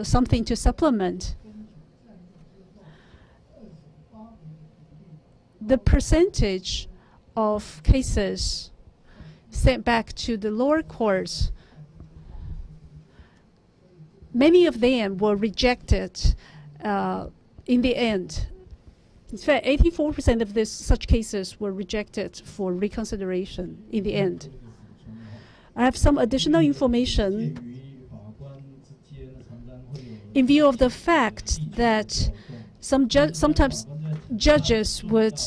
something to supplement. The percentage of cases sent back to the lower courts, many of them were rejected in the end. In fact, 84% of such cases were rejected for reconsideration in the end. I have some additional information. In view of the fact that sometimes judges would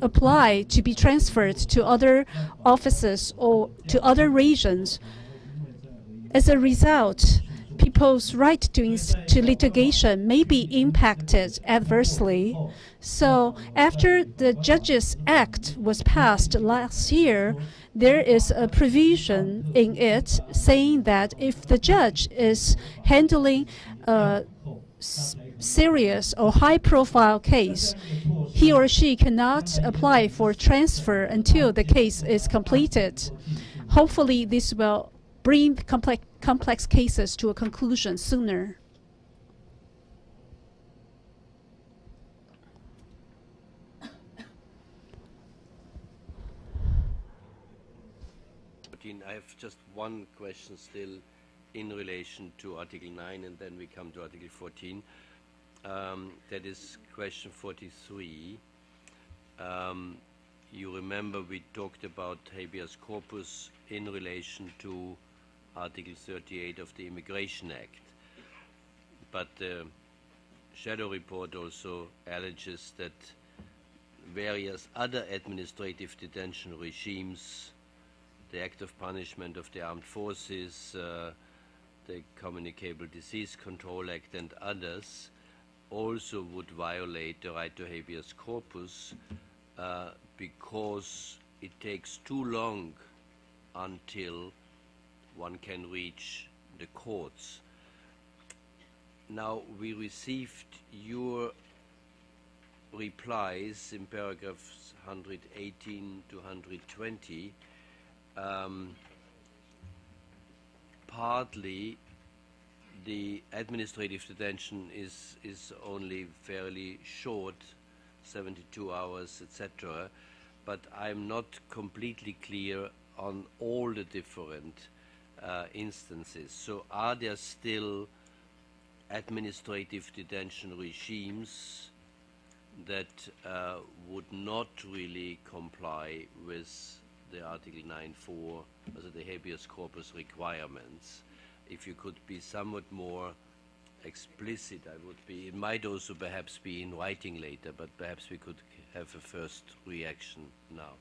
apply to be transferred to other offices or to other regions, as a result, people's right to litigation may be impacted adversely. So after the Judges Act was passed last year, there is a provision in it saying that if the judge is handling a serious or high-profile case, he or she cannot apply for transfer until the case is completed. Hopefully, this will bring complex cases to a conclusion sooner. I have just one question still in relation to Article 9, and then we come to Article 14. That is question 43. You remember we talked about habeas corpus in relation to Article 38 of the Immigration Act. But the shadow report also alleges that various other administrative detention regimes, the Act of Punishment of the Armed Forces, the Communicable Disease Control Act and others, also would violate the right to habeas corpus because it takes too long until one can reach the courts. Now, we received your replies in paragraphs 118 to 120. Partly the administrative detention is only fairly short, 72 hours, etc., but I'm not completely clear on all the different instances. So are there still administrative detention regimes that would not really comply with the Article 9.4, also the habeas corpus requirements? If you could be somewhat more explicit, I would be. It might also perhaps be in writing later, but perhaps we could have a first reaction now.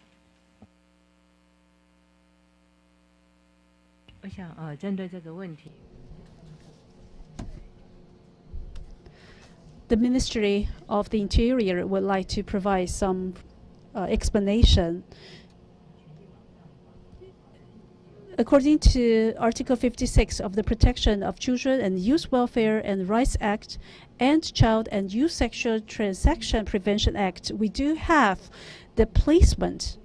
我想针对这个问题 The Ministry of the Interior would like to provide some explanation. According to Article 56 of the Protection of Children and Youth Welfare and Rights Act and Child and Youth Sexual Transaction Prevention Act, we do have the placement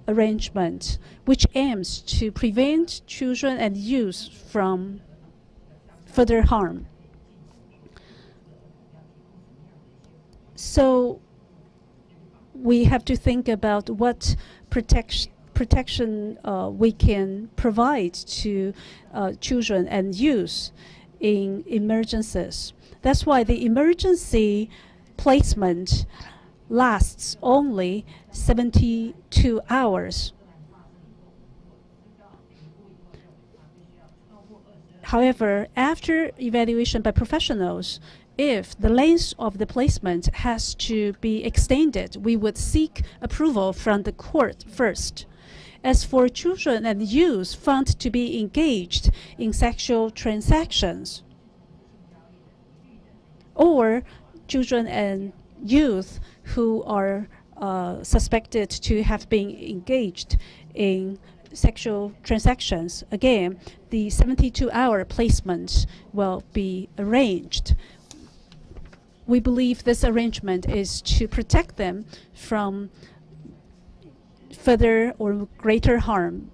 arrangement, which aims to prevent children and youth from further harm. So we have to think about what protection we can provide to children and youth in emergencies. That's why the emergency placement lasts only 72 hours. However, after evaluation by professionals, if the length of the placement has to be extended, we would seek approval from the court first. As for children and youth found to be engaged in sexual transactions, or children and youth who are suspected to have been engaged in sexual transactions, again, the 72-hour placement will be arranged. We believe this arrangement is to protect them from further or greater harm.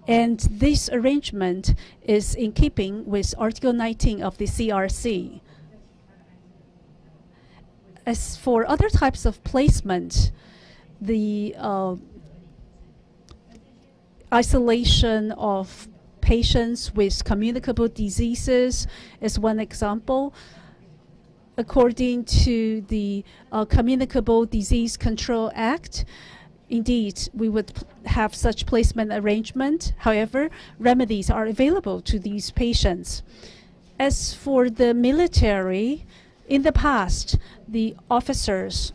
And this arrangement is in keeping with Article 19 of the CRC. As for other types of placement, the isolation of patients with communicable diseases is one example. According to the Communicable Disease Control Act, indeed, we would have such placement arrangement. However, remedies are available to these patients. As for the military, in the past, the officers,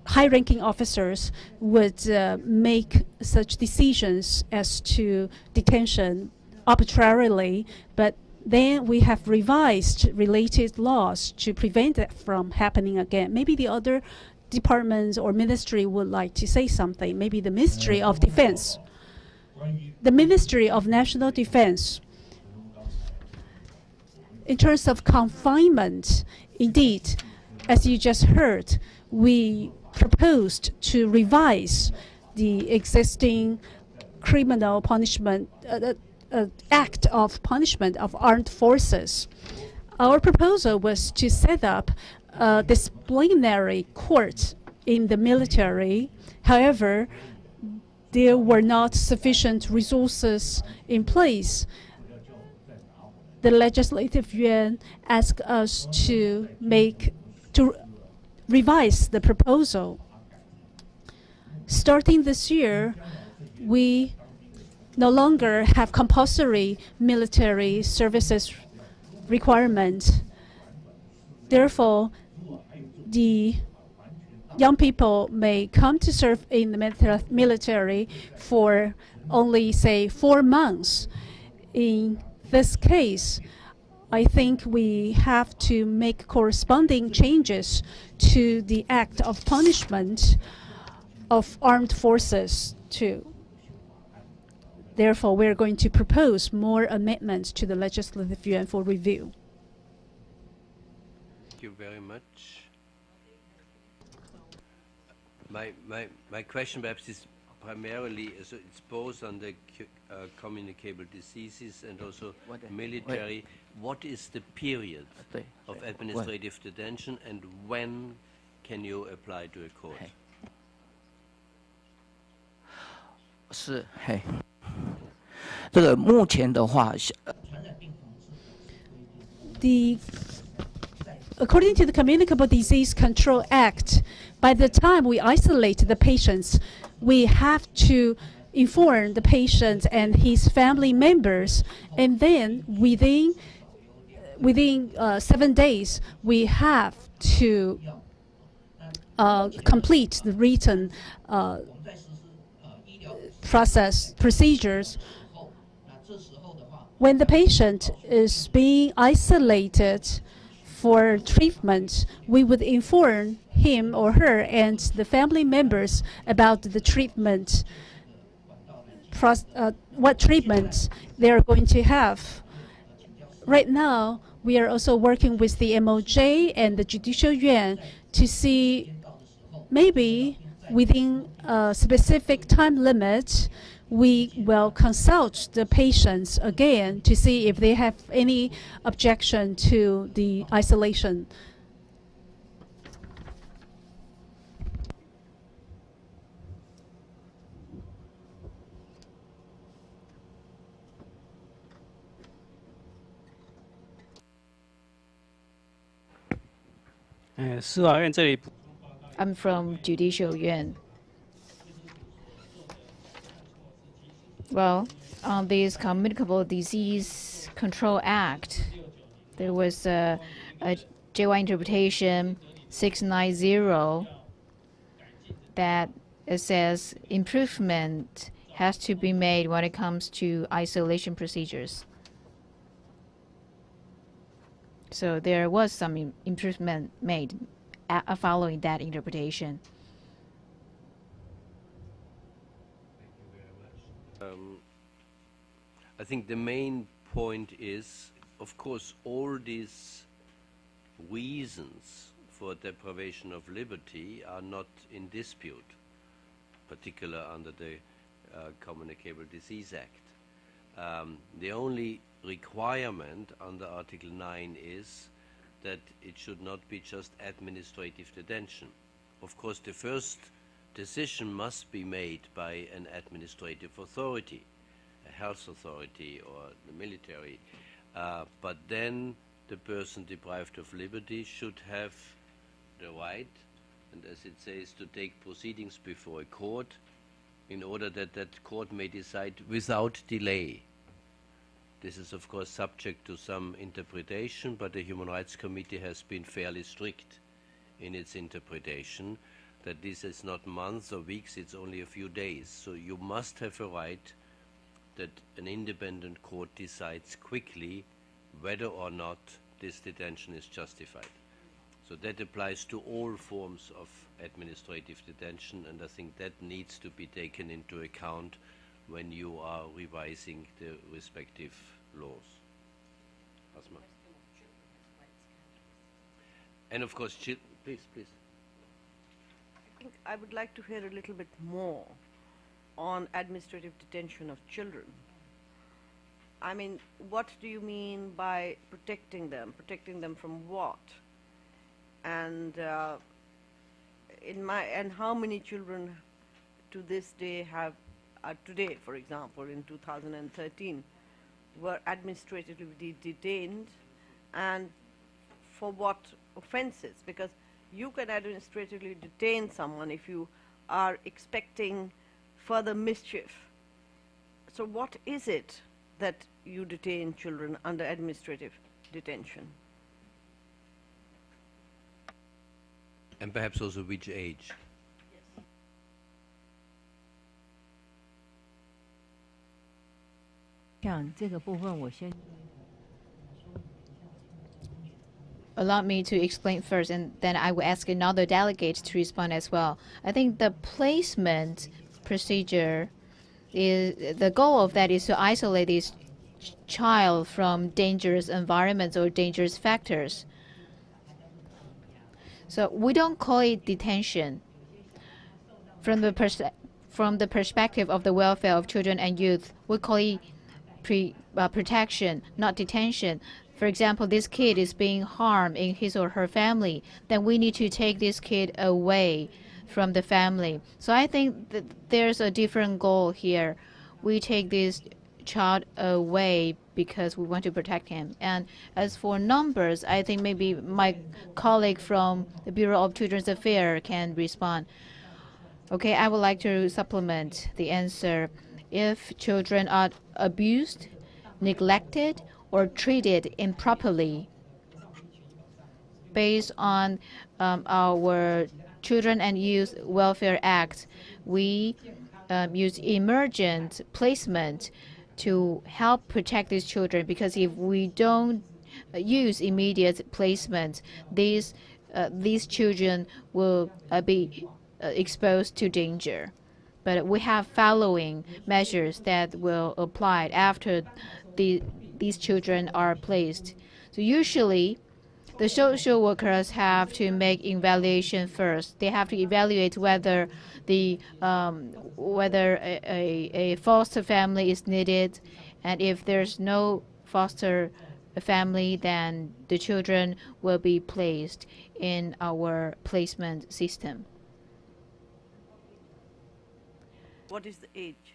high-ranking officers, would make such decisions as to detention arbitrarily, but then we have revised related laws to prevent that from happening again. Maybe the other departments or ministry would like to say something. Maybe the Ministry of Defense. The Ministry of National Defense. In terms of confinement, indeed, as you just heard, we proposed to revise the existing criminal punishment act of punishment of armed forces. Our proposal was to set up a disciplinary court in the military. However, there were not sufficient resources in place. The Legislative Yuan asked us to revise the proposal. Starting this year, we no longer have compulsory military services requirement. Therefore, the young people may come to serve in the military for only, say, 4 months. In this case, I think we have to make corresponding changes to the act of punishment of armed forces too. Therefore, we're going to propose more amendments to the Legislative Yuan for review. Thank you very much. My question perhaps is primarily, so it's both on the communicable diseases and also military. What is the period of administrative detention and when can you apply to a court? According to the Communicable Disease Control Act, by the time we isolate the patients, we have to inform the patient and his family members, and then within 7 days, we have to complete the written procedures. When the patient is being isolated for treatment, we would inform him or her and the family members about the treatment, what treatment they are going to have. Right now, we are also working with the MOJ and the Judicial Yuan to see maybe within a specific time limit, we will consult the patients again to see if they have any objection to the isolation. I'm from Judicial Yuan. Well, on this Communicable Disease Control Act, there was a JY interpretation 690 that it says improvement has to be made when it comes to isolation procedures. So there was some improvement made following that interpretation. I think the main point is, of course, all these reasons for deprivation of liberty are not in dispute, particularly under the Communicable Disease Act. The only requirement under Article 9 is that it should not be just administrative detention. Of course, the first decision must be made by an administrative authority, a health authority or the military, but then the person deprived of liberty should have the right, and as it says, to take proceedings before a court in order that that court may decide without delay. This is, of course, subject to some interpretation, but the Human Rights Committee has been fairly strict in its interpretation that this is not months or weeks, it's only a few days. So you must have a right that an independent court decides quickly whether or not this detention is justified. So that applies to all forms of administrative detention, and I think that needs to be taken into account when you are revising the respective laws. Asma. And of course, please. I think I would like to hear a little bit more on administrative detention of children. I mean, what do you mean by protecting them? Protecting them from what? And how many children to this day have, today, for example, in 2013, were administratively detained, and for what offenses? Because you can administratively detain someone if you are expecting further mischief. So what is it that you detain children under administrative detention? And perhaps also which age? Allow me to explain first, and then I will ask another delegate to respond as well. I think the placement procedure is, the goal of that is to isolate this child from dangerous environments or dangerous factors. So we don't call it detention. From the perspective of the welfare of children and youth, we call it protection, not detention. For example, this kid is being harmed in his or her family, then we need to take this kid away from the family. So I think that there's a different goal here. We take this child away because we want to protect him. And as for numbers, I think maybe my colleague from the Bureau of Children's Affairs can respond. Okay, I would like to supplement the answer. If children are abused, neglected, or treated improperly, based on our Children and Youth Welfare Act, we use emergent placement to help protect these children, because if we don't use immediate placement, these children will be exposed to danger. But we have following measures that will apply after these children are placed. So usually, the social workers have to make evaluation first. They have to evaluate whether a foster family is needed, and if there's no foster family, then the children will be placed in our placement system. What is the age?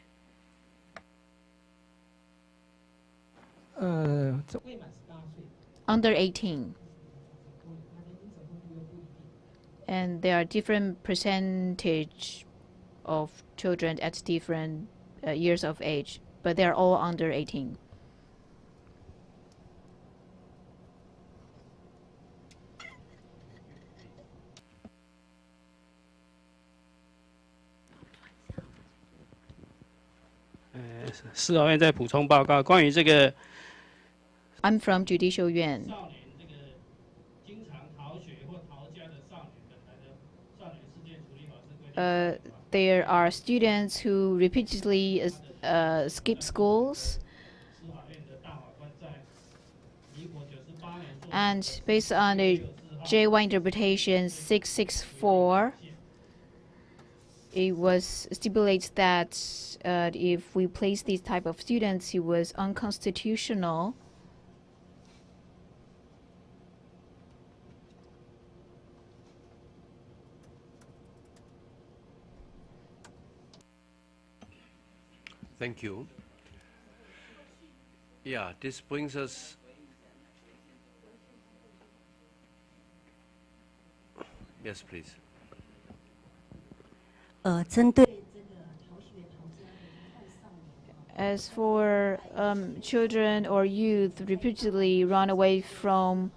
Under 18. And there are different percentage of children at different years of age, but they're all under 18. I'm from Judicial Yuan. There are students who repeatedly skip schools, and based on the J1 interpretation 664, it was stipulates that if we place these type of students, it was unconstitutional. Thank you. Yeah, this brings us. Yes, please. 针对 As for children or youth repeatedly run away from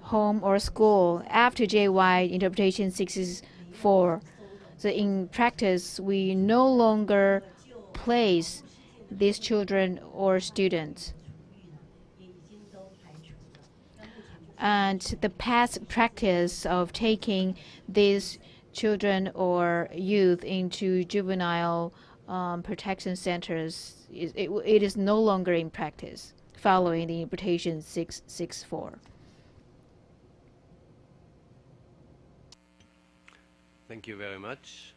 home or school after JY interpretation 664, so in practice, we no longer place these children or students. And the past practice of taking these children or youth into juvenile protection centers, it is no longer in practice following the interpretation 664. Thank you very much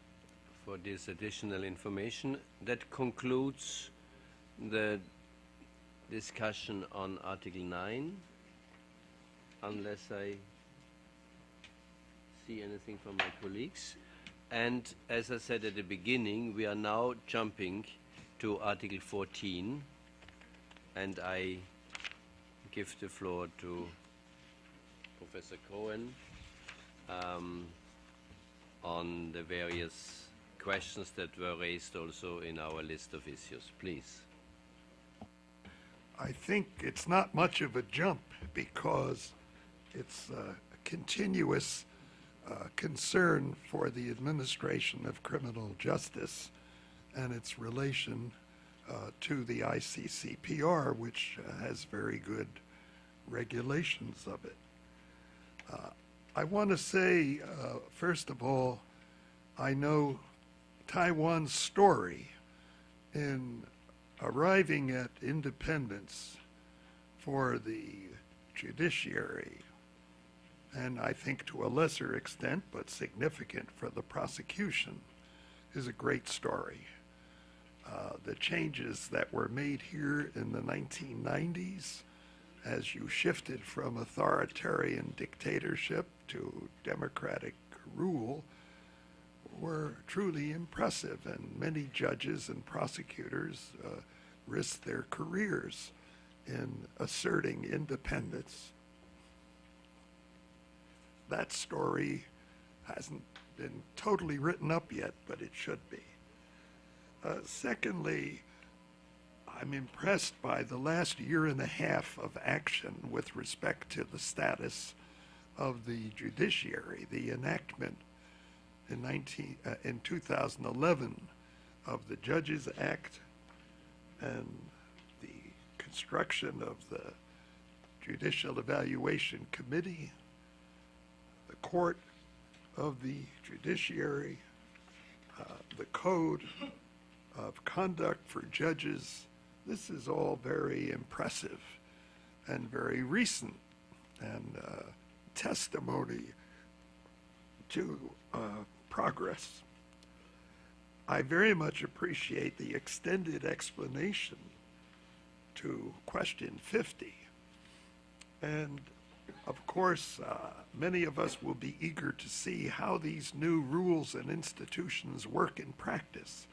for this additional information. That concludes the discussion on Article 9, unless I see anything from my colleagues. And as I said at the beginning, we are now jumping to Article 14, and I give the floor to Professor Cohen on the various questions that were raised also in our list of issues. Please. I think it's not much of a jump because it's a continuous concern for the administration of criminal justice and its relation to the ICCPR, which has very good regulations of it. I want to say, first of all, I know Taiwan's story in arriving at independence for the judiciary, and I think to a lesser extent, but significant for the prosecution, is a great story. The changes that were made here in the 1990s, as you shifted from authoritarian dictatorship to democratic rule, were truly impressive, and many judges and prosecutors risked their careers in asserting independence. That story hasn't been totally written up yet, but it should be. Secondly, I'm impressed by the last year and a half of action with respect to the status of the judiciary, the enactment in 2011 of the Judges Act and the construction of the Judicial Evaluation Committee, the Court of the Judiciary, the Code of Conduct for Judges. This is all very impressive and very recent, and testimony to progress. I very much appreciate the extended explanation to question 50. And of course, many of us will be eager to see how these new rules and institutions work in practice.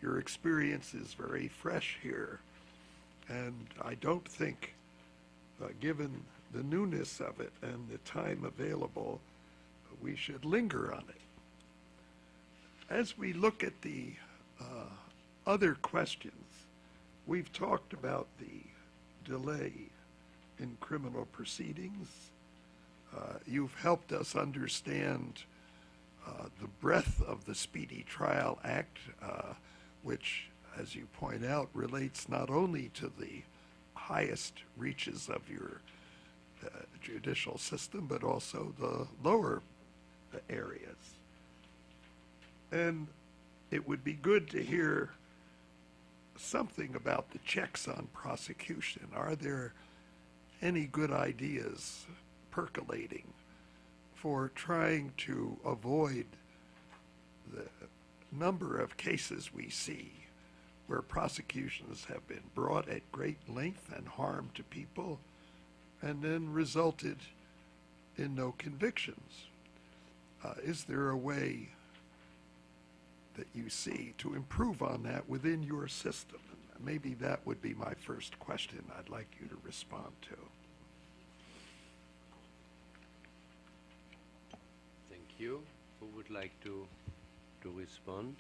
Your experience is very fresh here, and I don't think, given the newness of it and the time available, we should linger on it. As we look at the other questions, we've talked about the delay in criminal proceedings. You've helped us understand the breadth of the Speedy Trial Act, which, as you point out, relates not only to the highest reaches of your judicial system, but also the lower areas. And it would be good to hear something about the checks on prosecution. Are there any good ideas percolating for trying to avoid the number of cases we see where prosecutions have been brought at great length and harm to people and then resulted in no convictions. Is there a way that you see to improve on that within your system? And maybe that would be my first question I'd like you to respond to. Thank you. Who would like to respond?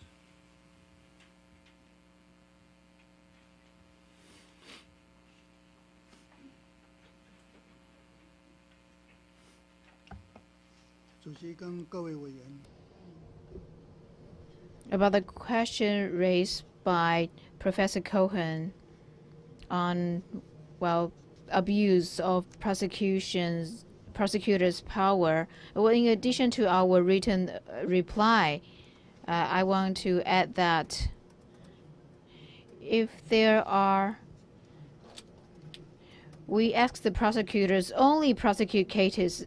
About the question raised by Professor Cohen on, well, abuse of prosecutors' power. Well, in addition to our written reply, I want to add that if there are, we ask the prosecutors only prosecute cases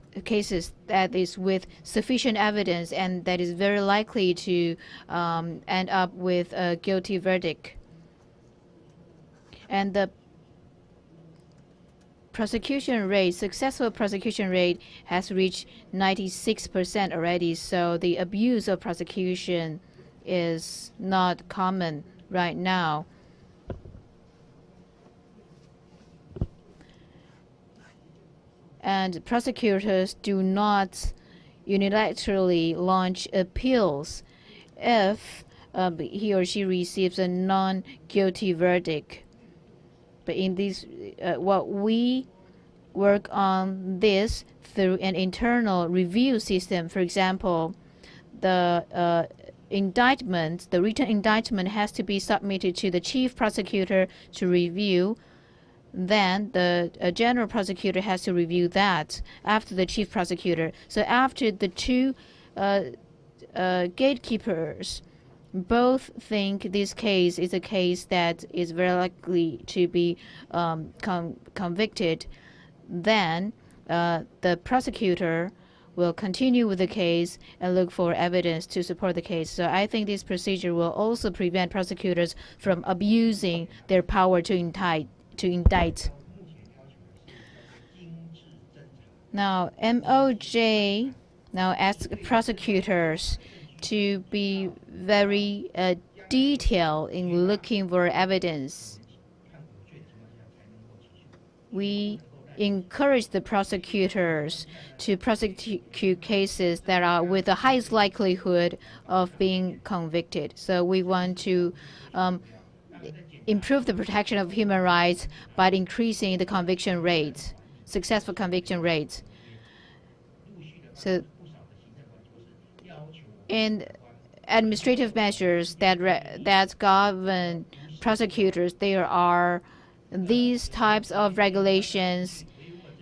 that is with sufficient evidence and that is very likely to end up with a guilty verdict. And the prosecution rate, successful prosecution rate, has reached 96% already. So the abuse of prosecution is not common right now. And prosecutors do not unilaterally launch appeals if he or she receives a non-guilty verdict. But in this, what we work on this through an internal review system. For example, the indictment, the written indictment has to be submitted to the chief prosecutor to review. Then the general prosecutor has to review that after the chief prosecutor. So after the two gatekeepers both think this case is a case that is very likely to be convicted, then the prosecutor will continue with the case and look for evidence to support the case. So I think this procedure will also prevent prosecutors from abusing their power to indict. Now, MOJ now asks prosecutors to be very detailed in looking for evidence. We encourage the prosecutors to prosecute cases that are with the highest likelihood of being convicted. So we want to improve the protection of human rights by increasing the conviction rates, successful conviction rates. So in administrative measures that govern prosecutors, there are these types of regulations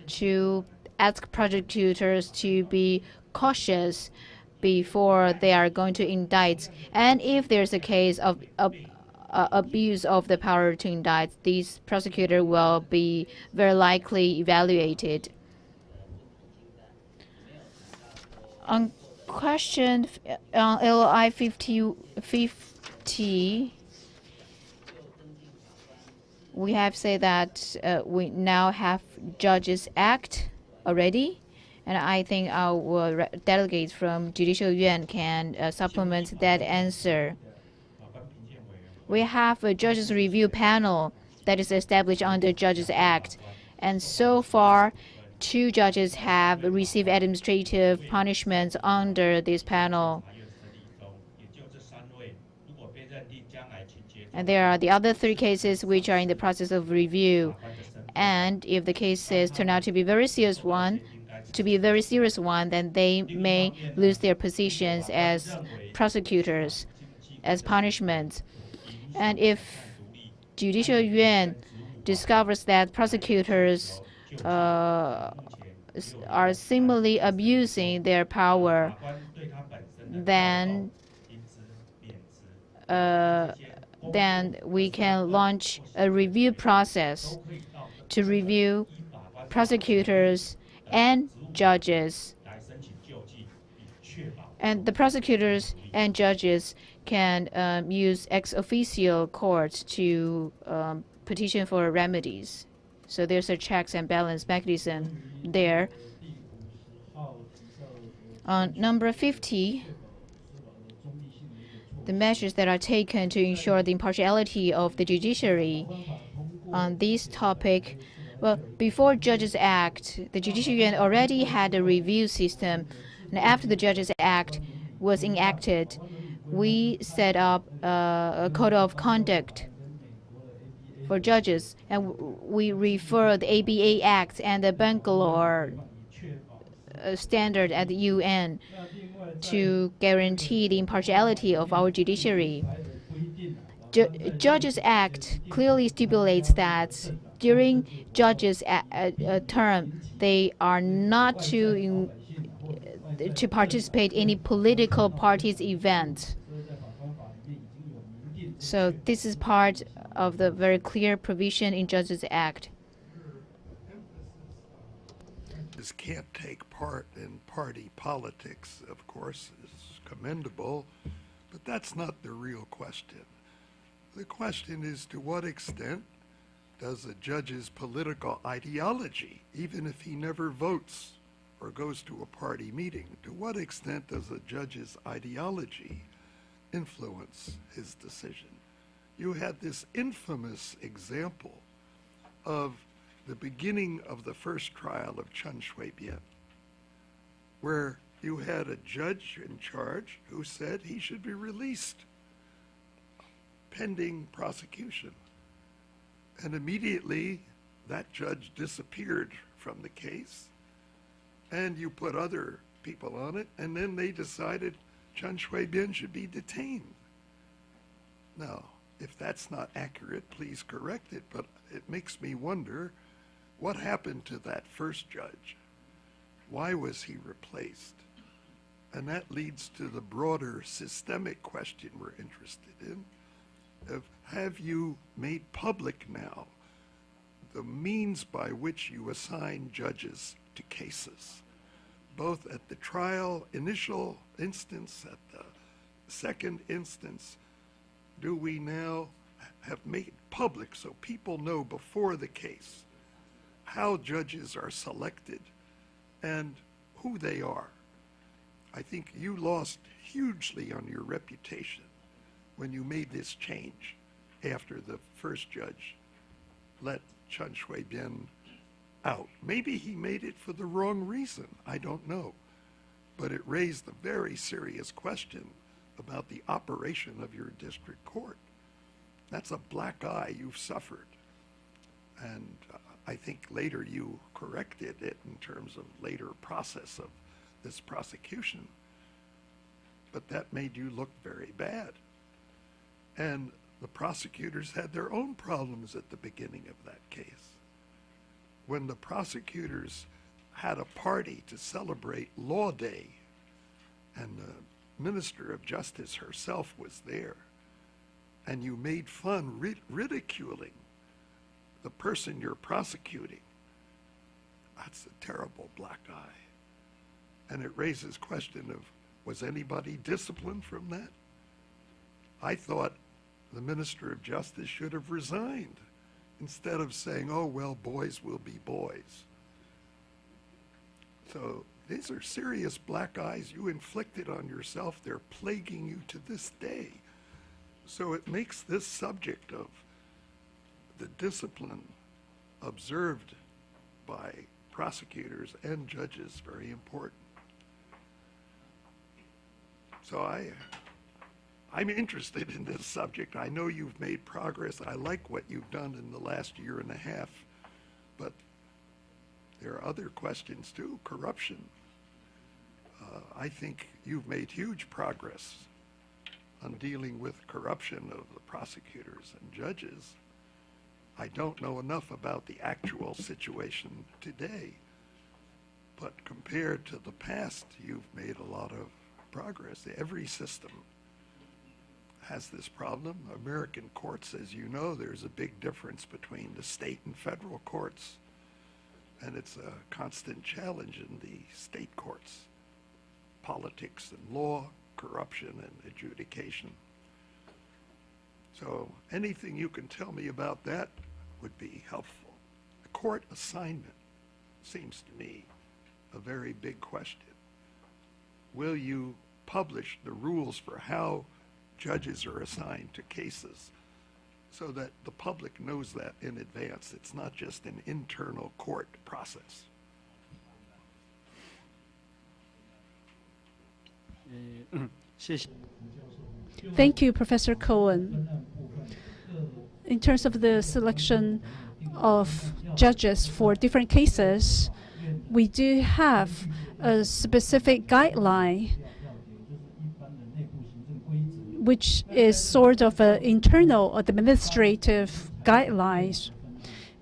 to ask prosecutors to be cautious before they are going to indict. And if there's a case of abuse of the power to indict, these prosecutors will be very likely evaluated. On question LI 50, we have said that we now have Judges Act already, and I think our delegates from Judicial Yuan can supplement that answer. We have a Judges Review Panel that is established under Judges Act, and so far 2 judges have received administrative punishments under this panel. And there are the other 3 cases which are in the process of review. And if the cases turn out to be very serious one, then they may lose their positions as prosecutors, as punishment. And if Judicial Yuan discovers that prosecutors are similarly abusing their power, then we can launch a review process to review prosecutors and judges And the prosecutors and judges can use ex officio courts to petition for remedies. So there's a checks and balance mechanism there. On number 50, the measures that are taken to ensure the impartiality of the judiciary. On this topic, well, before Judges Act, the judiciary already had a review system. And after the Judges Act was enacted, we set up a code of conduct for judges, and we refer the ABA Act and the Bangalore standard at the UN to guarantee the impartiality of our judiciary. Judges Act clearly stipulates that during judges' term, they are not to participate in any political party's event. So this is part of the very clear provision in Judges Act. Judges can't take part in party politics, of course, is commendable, but that's not the real question. The question is, to what extent does a judge's political ideology, even if he never votes or goes to a party meeting, to what extent does a judge's ideology influence his decision? You had this infamous example of the beginning of the first trial of Chen Shui-bian, where you had a judge in charge who said he should be released pending prosecution. And immediately that judge disappeared from the case, and you put other people on it, and then they decided Chen Shui-bian should be detained. Now, if that's not accurate, please correct it, but it makes me wonder what happened to that first judge. Why was he replaced? And that leads to the broader systemic question we're interested in of, have you made public now the means by which you assign judges to cases, both at the trial initial instance, at the second instance? Do we now have made public so people know before the case how judges are selected and who they are? I think you lost hugely on your reputation when you made this change after the first judge let Chen Shui-bian out. Maybe he made it for the wrong reason, I don't know. But it raised a very serious question about the operation of your district court. That's a black eye you've suffered. And I think later you corrected it in terms of later process of this prosecution. But that made you look very bad. And the prosecutors had their own problems at the beginning of that case. When the prosecutors had a party to celebrate Law Day, and the Minister of Justice herself was there, and you made fun ridiculing the person you're prosecuting, that's a terrible black eye. And it raises question of, was anybody disciplined from that? I thought the Minister of Justice should have resigned instead of saying, oh, well, boys will be boys. So these are serious black eyes you inflicted on yourself. They're plaguing you to this day. So it makes this subject of the discipline observed by prosecutors and judges very important. So I'm interested in this subject. I know you've made progress. I like what you've done in the last year and a half, but there are other questions too. Corruption. I think you've made huge progress on dealing with corruption of the prosecutors and judges. I don't know enough about the actual situation today, but compared to the past, you've made a lot of progress. Every system has this problem. American courts, as you know, there's a big difference between the state and federal courts, and it's a constant challenge in the state courts. politics and law, corruption and adjudication. So anything you can tell me about that would be helpful. The court assignment seems to me a very big question. Will you publish the rules for how judges are assigned to cases so that the public knows that in advance? It's not just an internal court process. Thank you, Professor Cohen. In terms of the selection of judges for different cases, we do have a specific guideline which is sort of an internal administrative guidelines.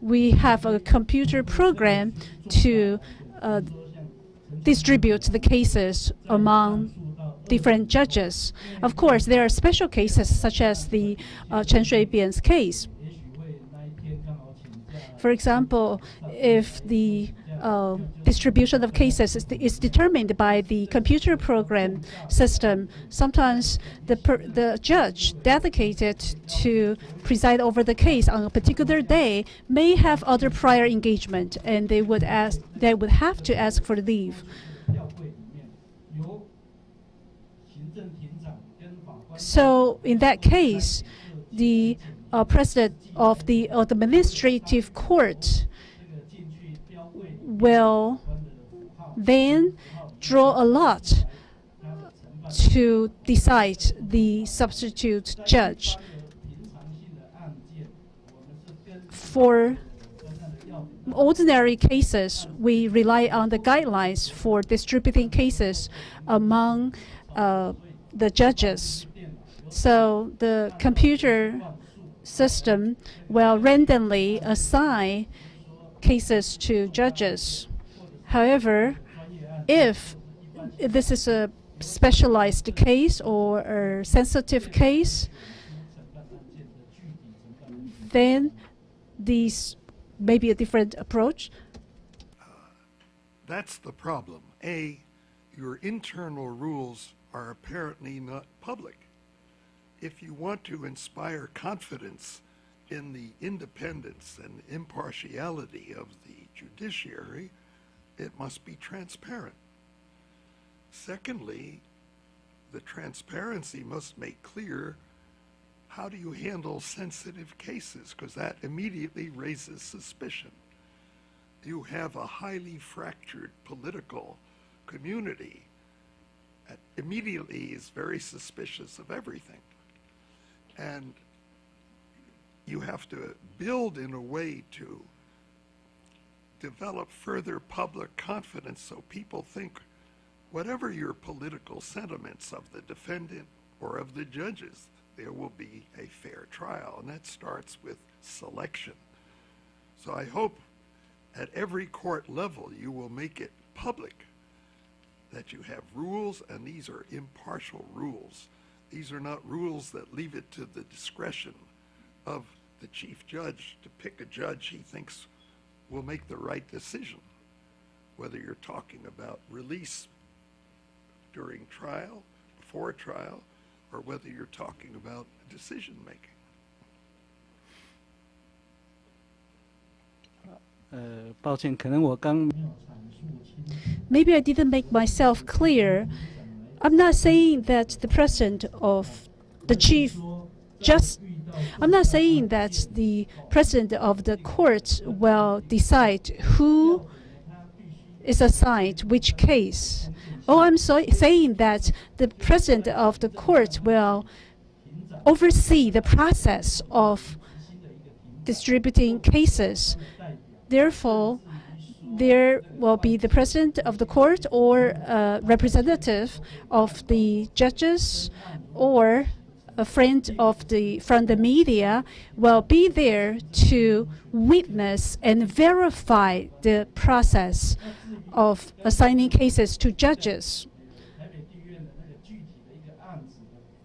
We have a computer program to distribute the cases among different judges. Of course, there are special cases such as the Chen Shui-bian's case. For example, if the distribution of cases is determined by the computer program system, sometimes the judge dedicated to preside over the case on a particular day may have other prior engagement, and they would have to ask for leave. So in that case, the president of the administrative court will then draw a lot to decide the substitute judge. For ordinary cases, we rely on the guidelines for distributing cases among the judges. So the computer system will randomly assign cases to judges. However, if this is a specialized case or a sensitive case, then these may be a different approach. That's the problem. A, your internal rules are apparently not public. If you want to inspire confidence in the independence and impartiality of the judiciary, it must be transparent. Secondly, the transparency must make clear how do you handle sensitive cases, because that immediately raises suspicion. You have a highly fractured political community that immediately is very suspicious of everything. And you have to build in a way to develop further public confidence so people think whatever your political sentiments of the defendant or of the judges, there will be a fair trial. And that starts with selection. So I hope at every court level you will make it public that you have rules, and these are impartial rules. These are not rules that leave it to the discretion of the chief judge to pick a judge he thinks will make the right decision, whether you're talking about release during trial, before trial, or whether you're talking about decision making. Maybe I didn't make myself clear. I'm not saying that the president of the I'm not saying that the president of the court will decide who is assigned which case. Oh, I'm saying that the president of the court will oversee the process of distributing cases. Therefore, there will be the president of the court or a representative of the judges or a friend from the media will be there to witness and verify the process of assigning cases to judges.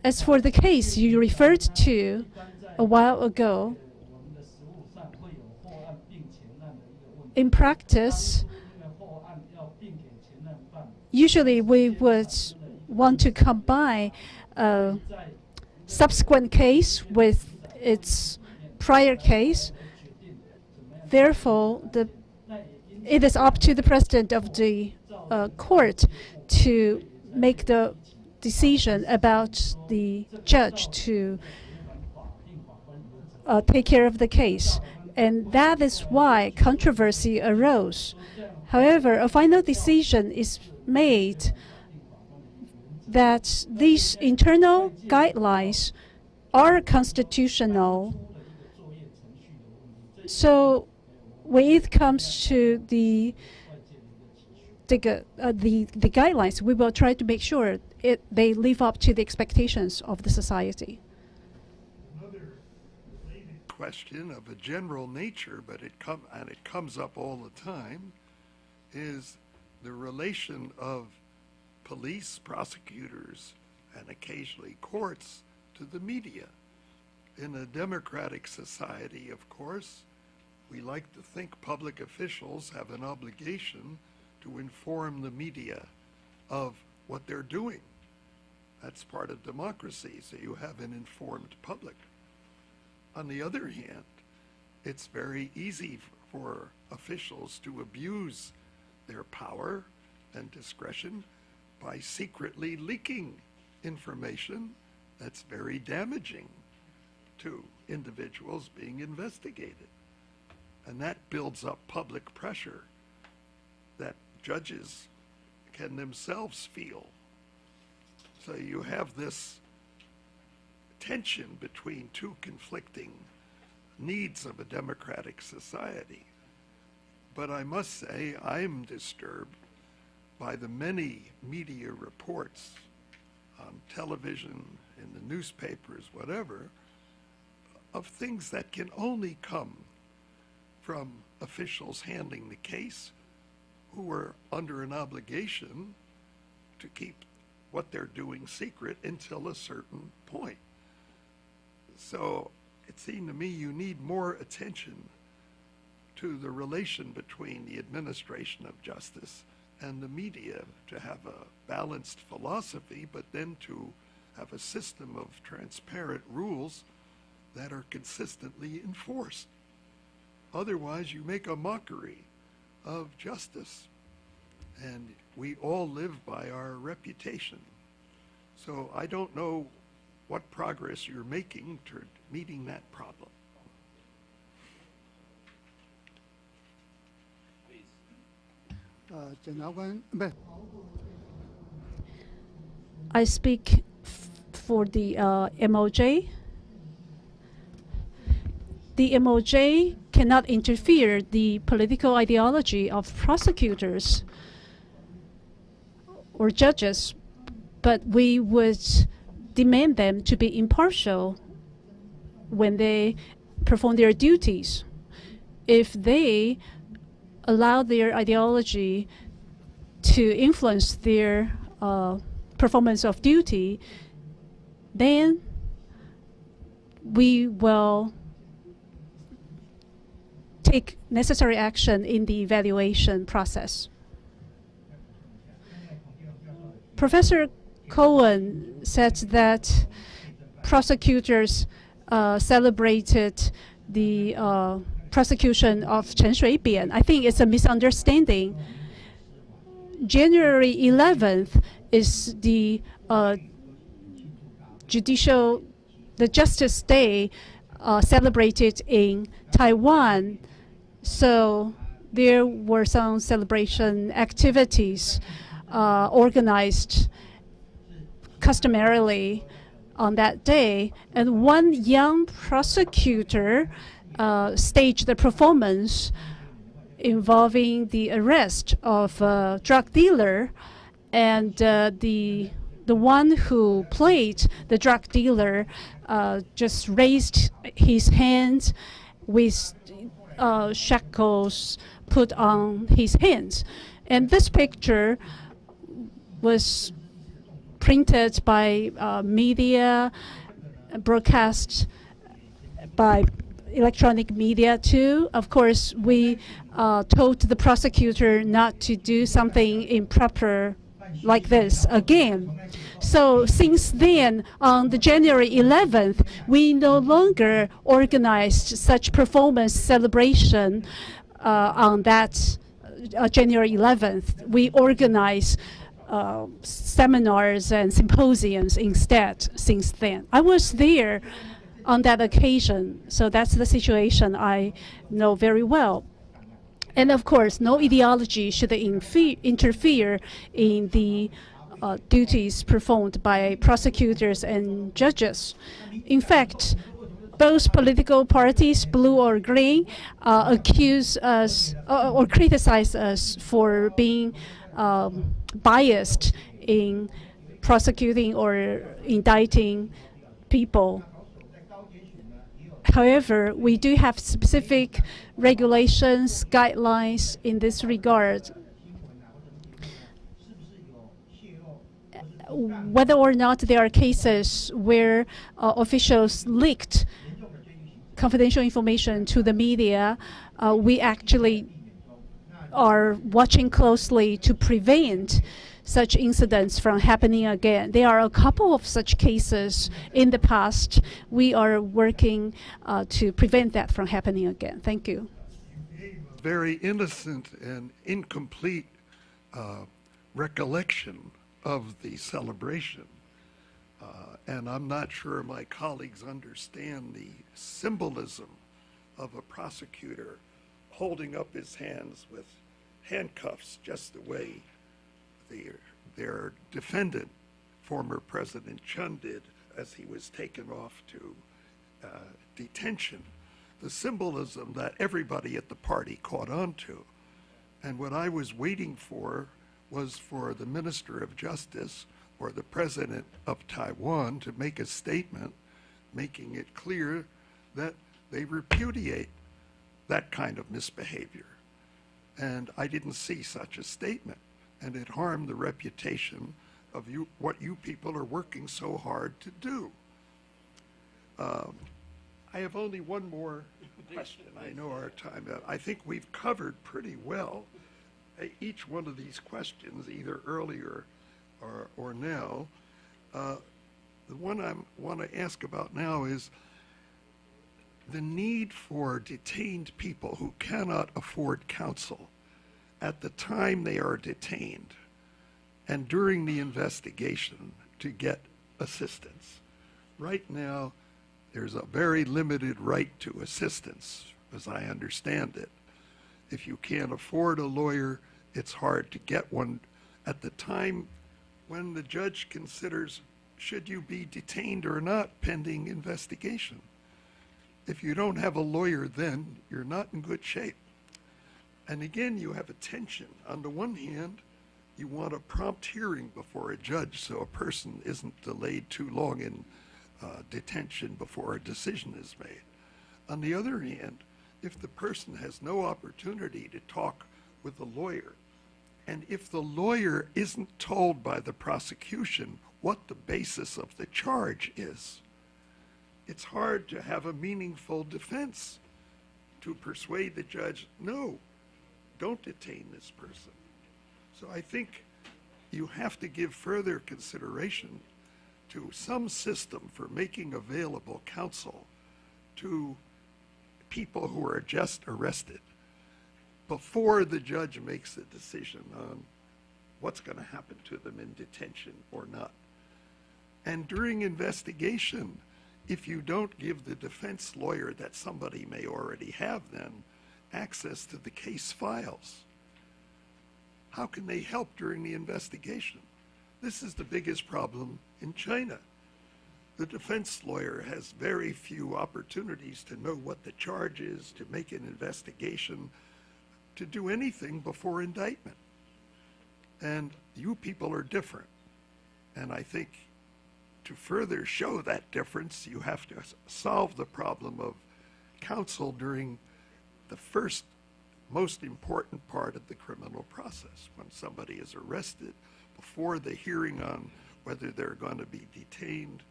As for the case you referred to a while ago, in practice, usually we would want to combine a subsequent case with its prior case. Therefore, it is up to the president of the court to make the decision about the judge to take care of the case. And that is why controversy arose. However, a final decision is made that these internal guidelines are constitutional. So when it comes to the guidelines, we will try to make sure they live up to the expectations of the society. Question of a general nature, but it comes up all the time, is the relation of police, prosecutors, and occasionally courts to the media. In a democratic society, of course, we like to think public officials have an obligation to inform the media of what they're doing. That's part of democracy, so you have an informed public. On the other hand, it's very easy for officials to abuse their power and discretion by secretly leaking information that's very damaging to individuals being investigated. And that builds up public pressure that judges can themselves feel. So you have this tension between two conflicting needs of a democratic society. But I must say, I'm disturbed by the many media reports on television, in the newspapers, whatever, of things that can only come from officials handling the case who are under an obligation to keep what they're doing secret until a certain point. So it seemed to me you need more attention to the relation between the administration of justice and the media to have a balanced philosophy, but then to have a system of transparent rules that are consistently enforced. Otherwise, you make a mockery of justice, and we all live by our reputation. So I don't know what progress you're making toward meeting that problem. I speak for the MOJ. The MOJ cannot interfere the political ideology of prosecutors or judges, but we would demand them to be impartial when they perform their duties. If they allow their ideology to influence their performance of duty, then we will take necessary action in the evaluation process. Professor Cohen said that prosecutors celebrated the prosecution of Chen Shui-bian. I think it's a misunderstanding. January 11th is the Justice Day celebrated in Taiwan. So there were some celebration activities organized customarily on that day. And one young prosecutor staged the performance involving the arrest of a drug dealer, and the one who played the drug dealer just raised his hand with shackles put on his hands. And this picture was printed by media, broadcast by electronic media too. Of course, we told the prosecutor not to do something improper like this again. So since then, on the January 11th, we no longer organized such performance celebration on that January 11th. We organized seminars and symposiums instead since then. I was there on that occasion, so that's the situation I know very well. And of course, no ideology should interfere in the duties performed by prosecutors and judges. In fact, both political parties, blue or green, accuse us or criticize us for being biased in prosecuting or indicting people. However, we do have specific regulations, guidelines in this regard. Whether or not there are cases where officials leaked confidential information to the media, we actually are watching closely to prevent such incidents from happening again. There are a couple of such cases in the past. We are working to prevent that from happening again. Thank you. Very innocent and incomplete recollection of the celebration. And I'm not sure my colleagues understand the symbolism of a prosecutor holding up his hands with handcuffs, just the way their defendant, former President Chun, did as he was taken off to detention. The symbolism that everybody at the party caught on to. And what I was waiting for was for the Minister of Justice or the President of Taiwan to make a statement making it clear that they repudiate that kind of misbehavior. And I didn't see such a statement. And it harmed the reputation of what you people are working so hard to do. I have only one more question. I know our time. I think we've covered pretty well each one of these questions, either earlier or now. The one I want to ask about now is the need for detained people who cannot afford counsel at the time they are detained and during the investigation to get assistance. Right now, there's a very limited right to assistance, as I understand it. If you can't afford a lawyer, it's hard to get one at the time when the judge considers should you be detained or not pending investigation. If you don't have a lawyer then, you're not in good shape. And again, you have a tension. On the one hand, you want a prompt hearing before a judge so a person isn't delayed too long in detention before a decision is made. On the other hand, if the person has no opportunity to talk with a lawyer, and if the lawyer isn't told by the prosecution what the basis of the charge is, it's hard to have a meaningful defense to persuade the judge, no, don't detain this person. So I think you have to give further consideration to some system for making available counsel to people who are just arrested before the judge makes a decision on what's going to happen to them in detention or not. And during investigation, if you don't give the defense lawyer that somebody may already have then access to the case files, how can they help during the investigation? This is the biggest problem in China. The defense lawyer has very few opportunities to know what the charge is, to make an investigation, to do anything before indictment. And you people are different. And I think to further show that difference, you have to solve the problem of counsel during the first most important part of the criminal process, when somebody is arrested, before the hearing on whether they're going to be detained,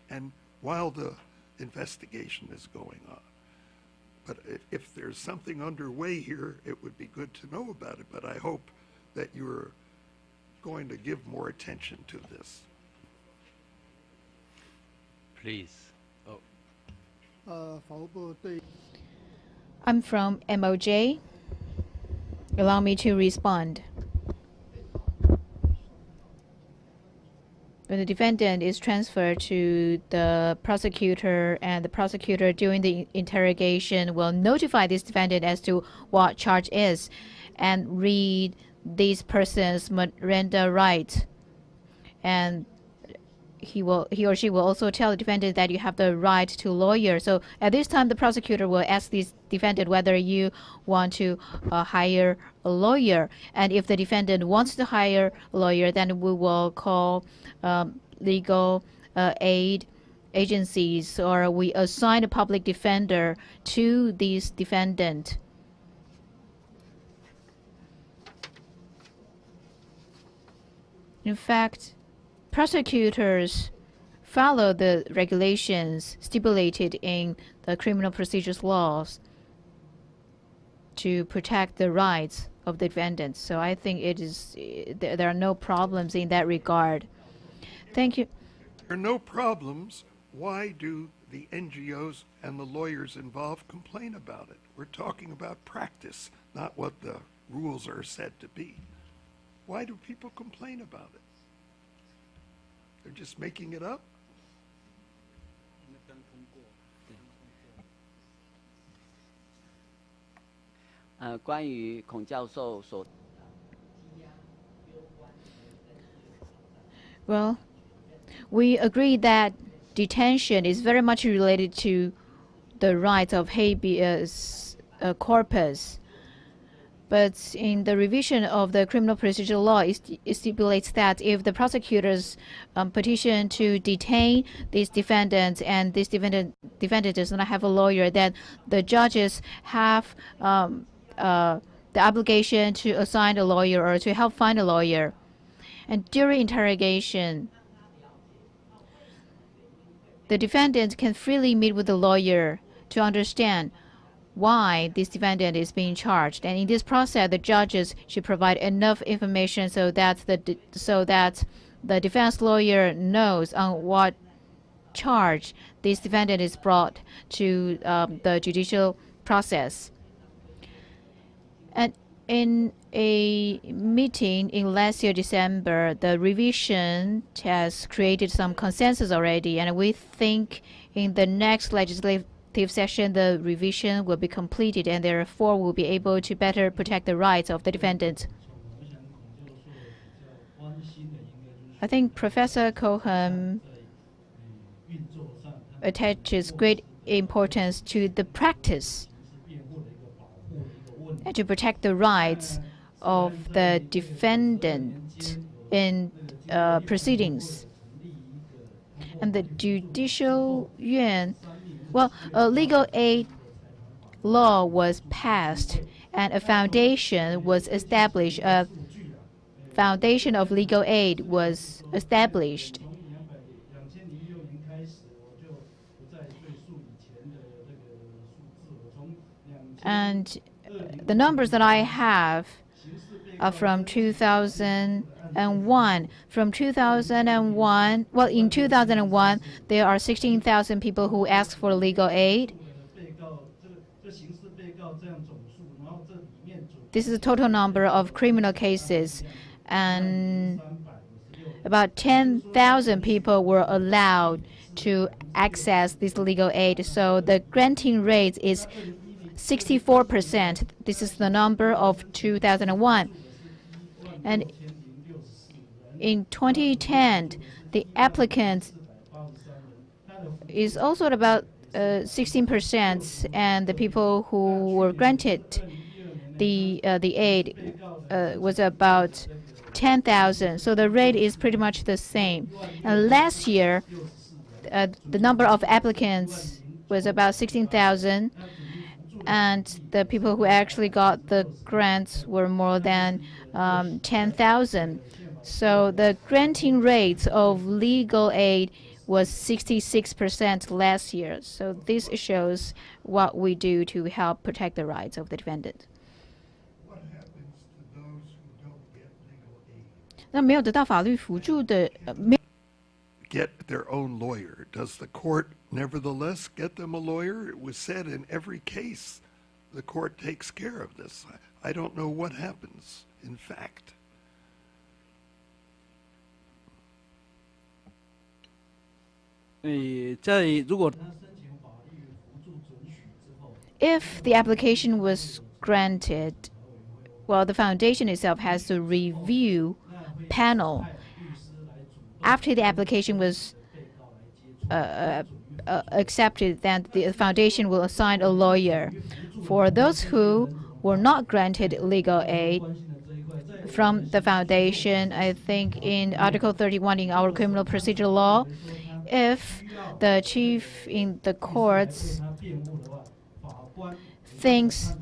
and while the investigation is going on. But if there's something underway here, it would be good to know about it. But I hope that you're going to give more attention to this. Please. Oh. I'm from MOJ. Allow me to respond. When the defendant is transferred to the prosecutor, and the prosecutor during the interrogation will notify this defendant as to what charge is and read this person's Miranda rights, and he or she will also tell the defendant that you have the right to lawyer. So at this time, the prosecutor will ask this defendant whether you want to hire a lawyer. And if the defendant wants to hire a lawyer, then we will call legal aid agencies, or we assign a public defender to this defendant. In fact, prosecutors follow the regulations stipulated in the criminal procedures laws to protect the rights of the defendants. So I think there are no problems in that regard. Thank you. There are no problems. Why do the NGOs and the lawyers involved complain about it? We're talking about practice, not what the rules are said to be. Why do people complain about it? They're just making it up? Well, we agree that detention is very much related to the rights of habeas corpus. But in the revision of the criminal procedure law, it stipulates that if the prosecutors petition to detain these defendants and this defendant does not have a lawyer, then the judges have the obligation to assign a lawyer or to help find a lawyer. And during interrogation, the defendant can freely meet with the lawyer to understand why this defendant is being charged. And in this process, the judges should provide enough information so that the defense lawyer knows on what charge this defendant is brought to the judicial process. And in a meeting in last year, December, the revision has created some consensus already, and we think in the next legislative session, the revision will be completed, and therefore will be able to better protect the rights of the defendant. I think Professor Cohen attaches great importance to the practice and to protect the rights of the defendant in proceedings. And the judicial yuan, well, a legal aid law was passed and a foundation was established. A foundation of legal aid was established. And the numbers that I have are from 2001. From 2001, well, in 2001, there are 16,000 people who asked for legal aid. This is the total number of criminal cases, and about 10,000 people were allowed to access this legal aid. So the granting rate is 64%. This is the number of 2001. And in 2010, the applicant is also at about 16%, and the people who were granted the aid was about 10,000. So the rate is pretty much the same. And last year, the number of applicants was about 16,000, and the people who actually got the grants were more than 10,000. So the granting rates of legal aid was 66% last year. So this shows what we do to help protect the rights of the defendant. What happens to those who don't get legal aid? 那没有得到法律辅助的，Get their own lawyer. Does the court nevertheless get them a lawyer? It was said in every case the court takes care of this. I don't know what happens, in fact. If the application was granted, well, the foundation itself has a review panel. After the application was accepted, then the foundation will assign a lawyer. For those who were not granted legal aid from the foundation, I think in Article 31 in our criminal procedure law, if the chief in the courts thinks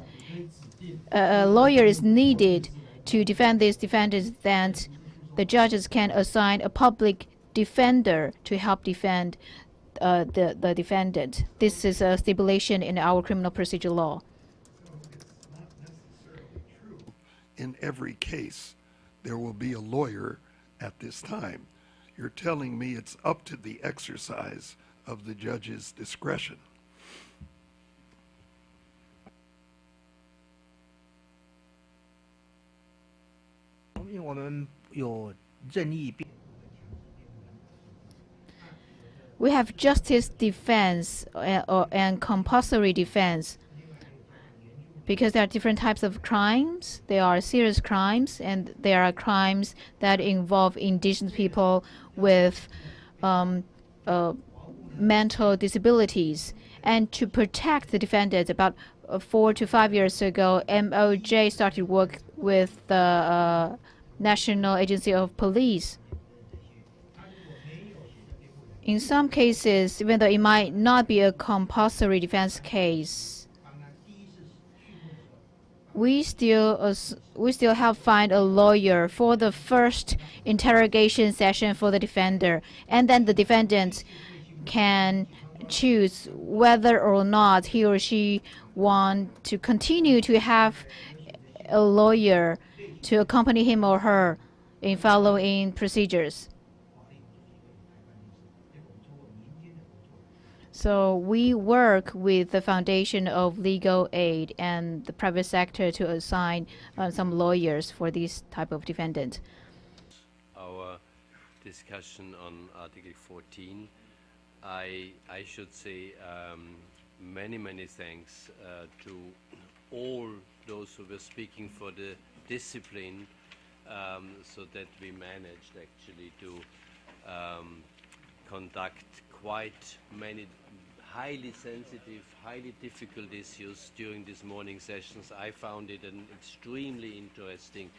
a lawyer is needed to defend these defendants, then the judges can assign a public defender to help defend the defendant. This is a stipulation in our criminal procedure law. Not necessarily true. In every case, there will be a lawyer at this time. You're telling me it's up to the exercise of the judge's discretion. We have justice defense and compulsory defense because there are different types of crimes. There are serious crimes, and there are crimes that involve indigenous people with mental disabilities. And to protect the defendants, about 4 to 5 years ago, MOJ started work with the National Agency of Police. In some cases, even though it might not be a compulsory defense case, we still help find a lawyer for the first interrogation session for the defender, and then the defendant can choose whether or not he or she want to continue to have a lawyer to accompany him or her in following procedures. So we work with the Foundation of Legal Aid and the private sector to assign some lawyers for this type of defendant. Our discussion on Article 14, I should say many thanks to all those who were speaking for the discipline, so that we managed actually to conduct quite many highly sensitive, highly difficult issues during these morning sessions. I found it an extremely interesting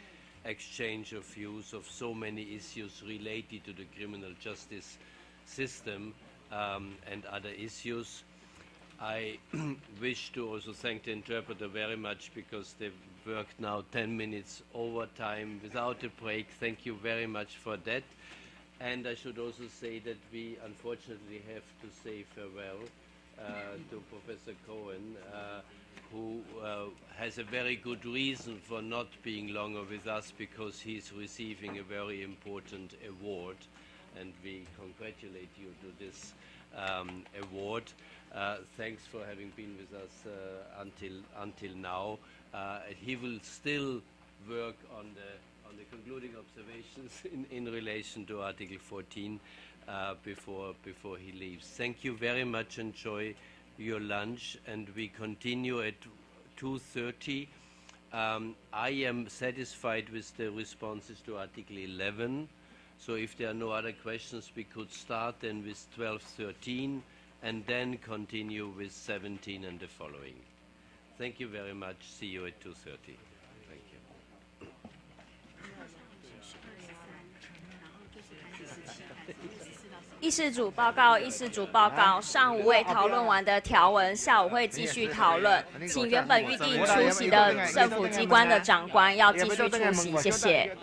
exchange of views of so many issues related to the criminal justice system and other issues. I wish to also thank the interpreter very much because they've worked now 10 minutes overtime without a break. Thank you very much for that. And I should also say that we unfortunately have to say farewell to Professor Cohen, who has a very good reason for not being longer with us because he's receiving a very important award, and we congratulate you to this award. Thanks for having been with us until now. He will still work on the concluding observations in relation to Article 14 before he leaves. Thank you very much. Enjoy your lunch, and we continue at 2:30. I am satisfied with the responses to Article 11. So if there are no other questions, we could start then with 12:13 and then continue with 17 and the following. Thank you very much. See you at 2:30. Thank you. 议事组报告，议事组报告。上午未讨论完的条文，下午会继续讨论。请原本预定出席的政府机关的长官要继续出席，谢谢。